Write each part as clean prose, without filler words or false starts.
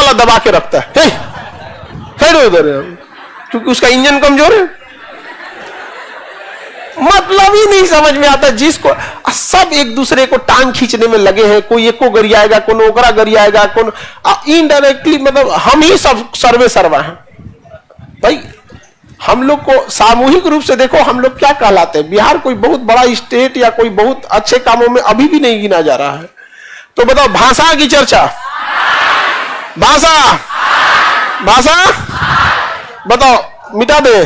वाला दबा के रखता है, खैर उधर, क्योंकि उसका इंजन कमजोर है। मतलब ही नहीं समझ में आता। जिसको सब एक दूसरे को टांग खींचने में लगे हैं, कोई एको गरियाएगा, कोई ओकरा गरियाएगा, कौन इनडायरेक्टली, मतलब हम ही सब सर्वे सर्वा हैं भाई। हम लोग को सामूहिक रूप से देखो हम लोग क्या कहलाते हैं। बिहार कोई बहुत बड़ा स्टेट या कोई बहुत अच्छे कामों में अभी भी नहीं गिना जा रहा है। तो बताओ, भाषा की चर्चा, भाषा भाषा बताओ, मिटा दे,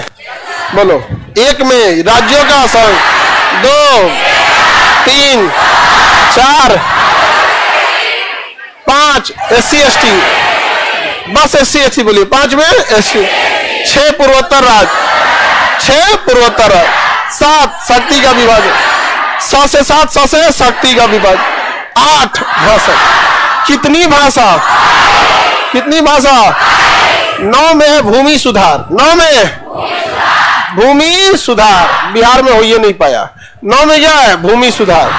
बोलो। 1 में राज्यों का संघ, 2, 3, 4, 5 SC ST, बस SC ST बोलिए। 5 में SC, 6 पूर्वोत्तर राज्य, 6 पूर्वोत्तर राज्य, 7 शक्ति का विभाजन, 100 से 7, 100 से शक्ति का विभाजन, 8 भाषा। कितनी भाषा, कितनी भाषा? 9 में है भूमि सुधार, 9 में भूमि सुधार, बिहार में हो ये नहीं पाया। 9 में क्या है? भूमि सुधार।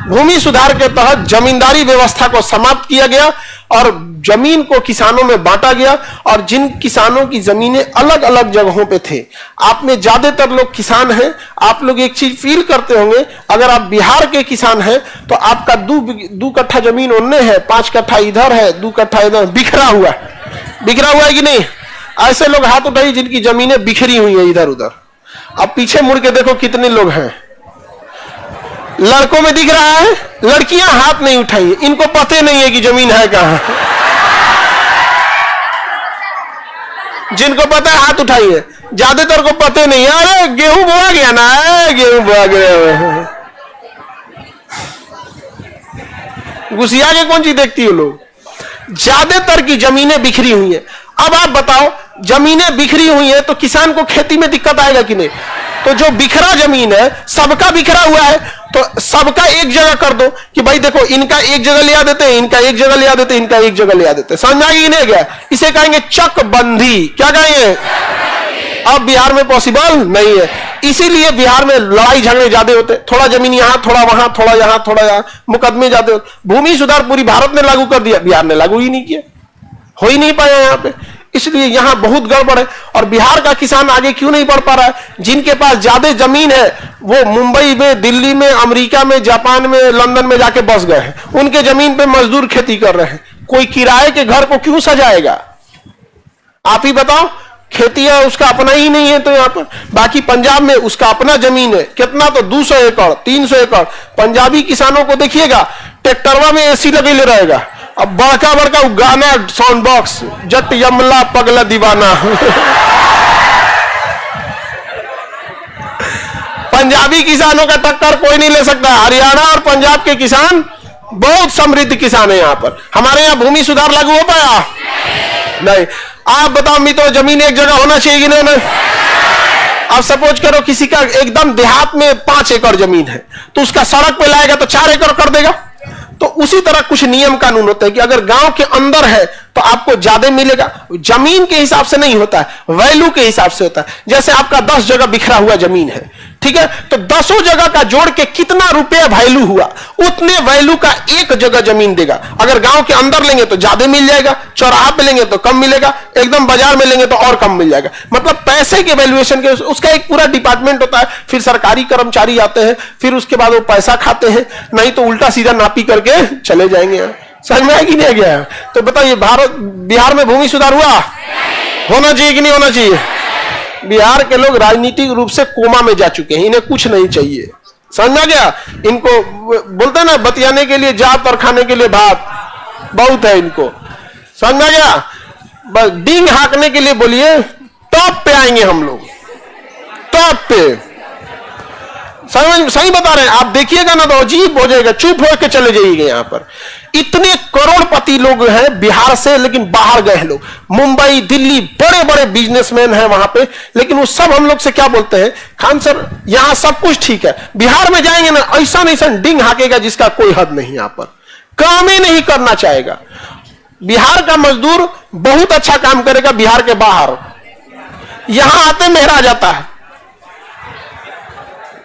भूमि सुधार के तहत जमींदारी व्यवस्था को समाप्त किया गया और जमीन को किसानों में बांटा गया। और जिन किसानों की जमीनें अलग अलग जगहों पे थे, आप में ज्यादातर लोग किसान हैं, आप लोग एक चीज फील करते होंगे, अगर आप बिहार के किसान हैं तो आपका 2 कट्ठा जमीन उनने है, 5 कट्ठा इधर है, 2 कट्ठा इधर, बिखरा हुआ है कि नहीं? ऐसे लोग हाथ उठाइए जिनकी जमीनें बिखरी हुई है इधर उधर। अब पीछे मुड़ के देखो कितने लोग हैं। लड़कों में दिख रहा है, लड़कियां हाथ नहीं उठाइए, इनको पता नहीं है कि जमीन है कहां। जिनको पता है हाथ उठाइए, ज्यादातर को पता नहीं है। अरे गेहूं बोआ गया ना, गेहूं बोआ गया। गुसिया के कौन चीज देखती है लोग? ज्यादातर की जमीनें बिखरी हुई है। अब आप बताओ, जमीनें बिखरी हुई है तो किसान को खेती में दिक्कत आएगा कि नहीं? तो जो बिखरा जमीन है, सबका बिखरा हुआ है, तो सबका एक जगह कर दो कि भाई देखो, इनका एक जगह ले आ देते हैं, इनका एक जगह ले आ देते हैं, इनका एक जगह ले आ देते हैं। समझ में नहीं गया? इसे कहेंगे चकबंदी। क्या कहेंगे? अब बिहार में पॉसिबल नहीं है, इसीलिए बिहार में लड़ाई झगड़े ज्यादा होते। थोड़ा जमीन यहां, थोड़ा वहां, थोड़ा यहां, थोड़ा यहां, मुकदमे ज्यादा होते। भूमि सुधार पूरी भारत ने लागू कर दिया, बिहार ने लागू ही नहीं किया, हो ही नहीं पाया यहाँ पे। इसलिए यहां बहुत गड़बड़ है। और बिहार का किसान आगे क्यों नहीं बढ़ पा रहा है? जिनके पास ज्यादा जमीन है वो मुंबई में, दिल्ली में, अमेरिका में, जापान में, लंदन में जाके बस गए हैं। उनके जमीन पे मजदूर खेती कर रहे हैं। कोई किराए के घर को क्यों सजाएगा? आप ही बताओ। खेती है उसका अपना ही नहीं है तो यहाँ पर। बाकी पंजाब में उसका अपना जमीन है, कितना तो 200 एकड़, 300 एकड़। पंजाबी किसानों को देखिएगा, ट्रैक्टरवा में एसी लगे ले रहेगा। अब बड़का बड़का गाना, साउंड बॉक्स, जट यमला पगला दीवाना। पंजाबी किसानों का टक्कर कोई नहीं ले सकता। हरियाणा और पंजाब के किसान बहुत समृद्ध किसान है यहाँ पर। हमारे यहाँ भूमि सुधार लागू हो पाया? नहीं। आप बताओ मित्रों, जमीन एक जगह होना चाहिए कि नहीं? आप सपोज करो किसी का एकदम देहात में 5 एकड़ जमीन है, तो उसका सड़क पे लाएगा तो 4 एकड़ कर देगा। तो उसी तरह कुछ नियम कानून होते हैं कि अगर गांव के अंदर है तो आपको ज्यादा मिलेगा। जमीन के हिसाब से नहीं होता है, वैल्यू के हिसाब से होता है। जैसे आपका 10 जगह बिखरा हुआ जमीन है, ठीक है, तो 10 जगह का जोड़ के कितना रुपया वैल्यू हुआ, उतने वैल्यू का एक जगह जमीन देगा। अगर गांव के अंदर लेंगे तो ज्यादा मिल जाएगा, चौराहा पे लेंगे तो कम मिलेगा, एकदम बाजार में लेंगे तो और कम मिल जाएगा। मतलब पैसे के वैल्यूएशन के उसका एक पूरा डिपार्टमेंट होता है। फिर सरकारी कर्मचारी आते हैं, फिर उसके बाद वो पैसा खाते हैं, नहीं तो उल्टा सीधा नापी करके चले जाएंगे। समझ में आया कि नहीं गया? तो बताइए, बिहार में भूमि सुधार हुआ? होना चाहिए कि नहीं होना चाहिए? बिहार के लोग राजनीतिक रूप से कोमा में जा चुके हैं, इन्हें कुछ नहीं चाहिए। समझ में आ गया? इनको बोलते हैं ना, बतियाने के लिए जात और खाने के लिए भात बहुत है इनको। समझ में आ गया? बस डींग हाँकने के लिए बोलिए, टॉप पे आएंगे हम लोग, टॉप पे। सही बता रहे हैं। आप देखिएगा ना तो अजीब हो जाएगा, चुप होकर चले जाइएगा। यहाँ पर इतने करोड़पति लोग हैं बिहार से, लेकिन बाहर गए हैं लोग। मुंबई, दिल्ली, बड़े बड़े बिजनेसमैन हैं वहां पे, लेकिन वो सब हम लोग से क्या बोलते हैं, खान सर यहाँ सब कुछ ठीक है, बिहार में जाएंगे ना ऐसा नहीं सन डिंग हाकेगा जिसका कोई हद नहीं। यहाँ पर काम ही नहीं करना चाहेगा। बिहार का मजदूर बहुत अच्छा काम करेगा बिहार के बाहर, यहां आते मेहरा जाता है।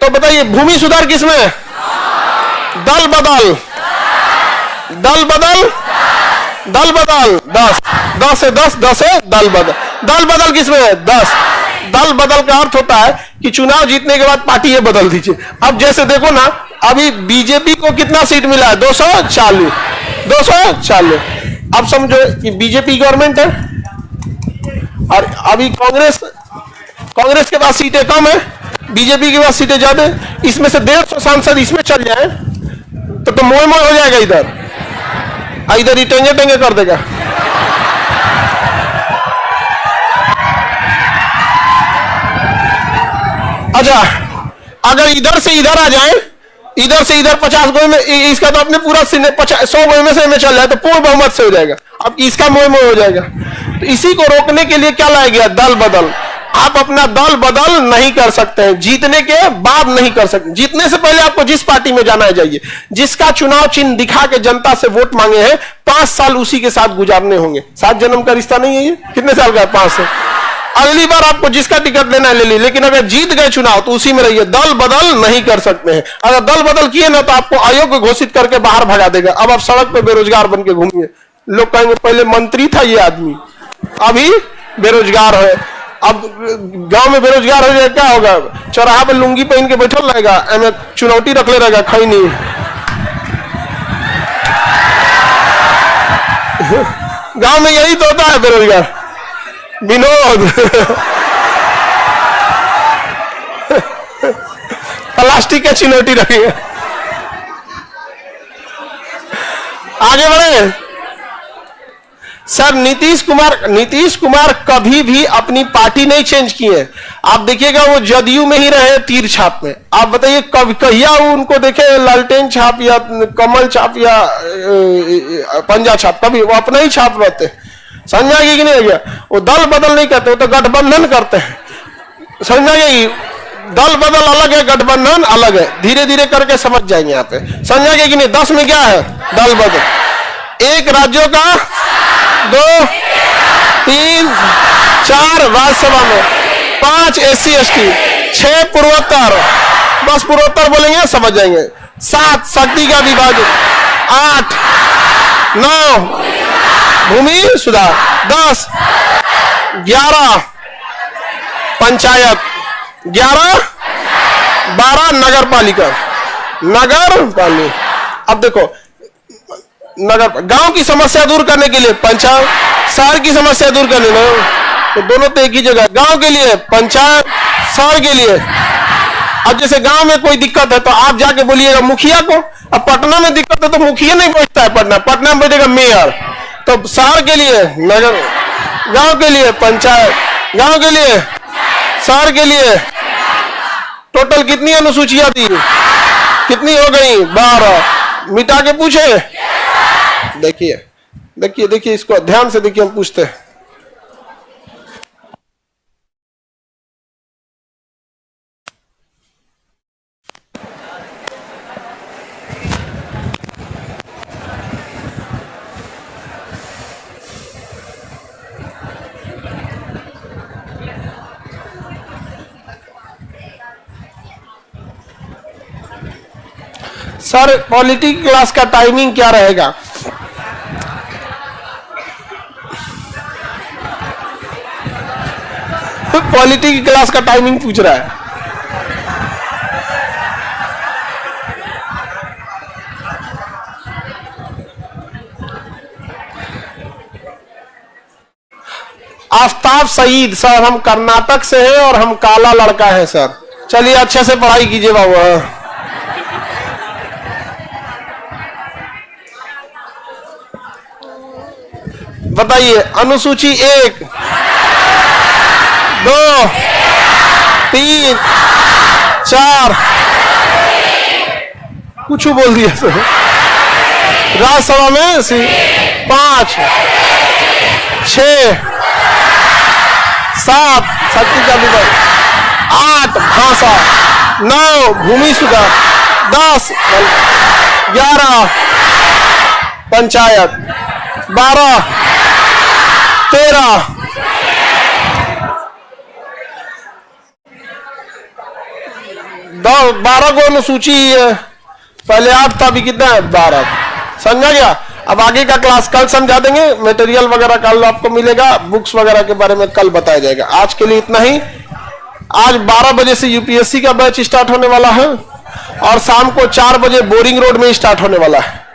तो बताइए, भूमि सुधार किसमें? दल बदल 10 10 से 10, 10 से दल बदल। दल बदल किसमें है? 10। दल बदल का अर्थ होता है कि चुनाव जीतने के बाद पार्टी ये बदल दीजिए। अब जैसे देखो ना, अभी बीजेपी को कितना सीट मिला है? 240। 240। अब समझो कि बीजेपी गवर्नमेंट है और अभी कांग्रेस के पास सीटें कम है, बीजेपी के पास सीटें ज्यादा है। इसमें से 150 सांसद इसमें चल जाए तो मोए मोए हो जाएगा। इधर ही टेंगे टेंगे कर देगा। अच्छा, अगर इधर से इधर आ जाए, इधर से इधर 50 गोए में, इसका तो अपने पूरा 100 गोए में से में चल जाए तो पूर्ण बहुमत से हो जाएगा। अब इसका मोए मोए हो जाएगा। तो इसी को रोकने के लिए क्या लाया गया? दल बदल। आप अपना दल बदल नहीं कर सकते हैं, जीतने के बाद नहीं कर सकते। जीतने से पहले आपको जिस पार्टी में जाना है जाइए। जिसका चुनाव चिन्ह दिखा के जनता से वोट मांगे हैं, 5 साल उसी के साथ गुजारने होंगे। 7 जन्म का रिश्ता नहीं है ये। कितने साल का है? 5 साल। अगली बार आपको जिसका टिकट लेना है ले ली, लेकिन अगर जीत गए चुनाव तो उसी में रहिए। दल बदल नहीं कर सकते हैं। अगर दल बदल किए ना तो आपको अयोग्य घोषित करके बाहर भगा देगा। अब आप सड़क पे बेरोजगार बन के घूमिए, लोग कहेंगे पहले मंत्री था ये आदमी, अभी बेरोजगार है। अब गांव में बेरोजगार हो जाए क्या होगा? चौराहा पर लुंगी पहन के बैठल रहेगा, एम चुनौती रख ले रहेगा, खाई नहीं। गांव में यही तो होता है बेरोजगार। विनोद प्लास्टिक का चिनौटी रखेगा। आगे बढ़े सर। नीतीश कुमार कभी भी अपनी पार्टी नहीं चेंज किए। आप देखिएगा वो जदयू में ही रहे, तीर छाप में। आप बताइए कभी कहिया उनको देखे लालटेन छाप या कमल छाप या पंजा छाप? कभी वो अपना ही छाप रहते। समझ आ गई कि नहीं? गया वो दल बदल नहीं करते, वो तो गठबंधन करते हैं। समझ आ गई? दल बदल अलग है, गठबंधन अलग है। धीरे धीरे करके समझ जाएंगे यहाँ पे। समझ आ गई कि नहीं? 10 में क्या है? दल बदल। 1 राज्यों का, 2, 3, 4 राज्यसभा में, 5 SC ST, 6 पूर्वोत्तर, बस पूर्वोत्तर बोलेंगे समझ जाएंगे। 7 शक्ति का विभाजन, 8, 9 भूमि सुधार, 10, 11 पंचायत, 11, 12 नगर पालिका। अब देखो गांव की समस्या दूर करने के लिए पंचायत, शहर की समस्या दूर करने तो दोनों तो एक ही जगह। गांव के लिए पंचायत, शहर के लिए। अब जैसे गांव में कोई दिक्कत है तो आप जाके बोलिएगा मुखिया को। अब पटना में दिक्कत है तो मुखिया नहीं पहुंचता है पटना में बैठेगा मेयर। तो शहर के लिए नगर, गांव के लिए पंचायत, गांव के लिए, शहर के लिए। टोटल कितनी अनुसूचियां थी? कितनी हो गई? 12। मिटा के पूछे। देखिए इसको ध्यान से देखिए, हम पूछते हैं। सर पॉलिटी क्लास का टाइमिंग क्या रहेगा? पॉलिटी की क्लास का टाइमिंग पूछ रहा है। आफ्ताब सईद सर, हम कर्नाटक से हैं और हम काला लड़का है सर। चलिए अच्छे से पढ़ाई कीजिए बाबू। बताइए अनुसूची 1, 2, 3, 4 कुछ बोल दिया सर। राज्यसभा में 5, 6, 7 शक्ति का विभाग, 8 भाषा, 9 भूमि सुधार, 10 11 पंचायत, 12 13 12 को अनुसूची है। पहले 8 था, अभी कितना है? 12। समझा गया? अब आगे का क्लास कल समझा देंगे, मटेरियल वगैरह कल आपको मिलेगा, बुक्स वगैरह के बारे में कल बताया जाएगा। आज के लिए इतना ही। आज 12 बजे से यूपीएससी का बैच स्टार्ट होने वाला है और शाम को 4 बजे बोरिंग रोड में स्टार्ट होने वाला है।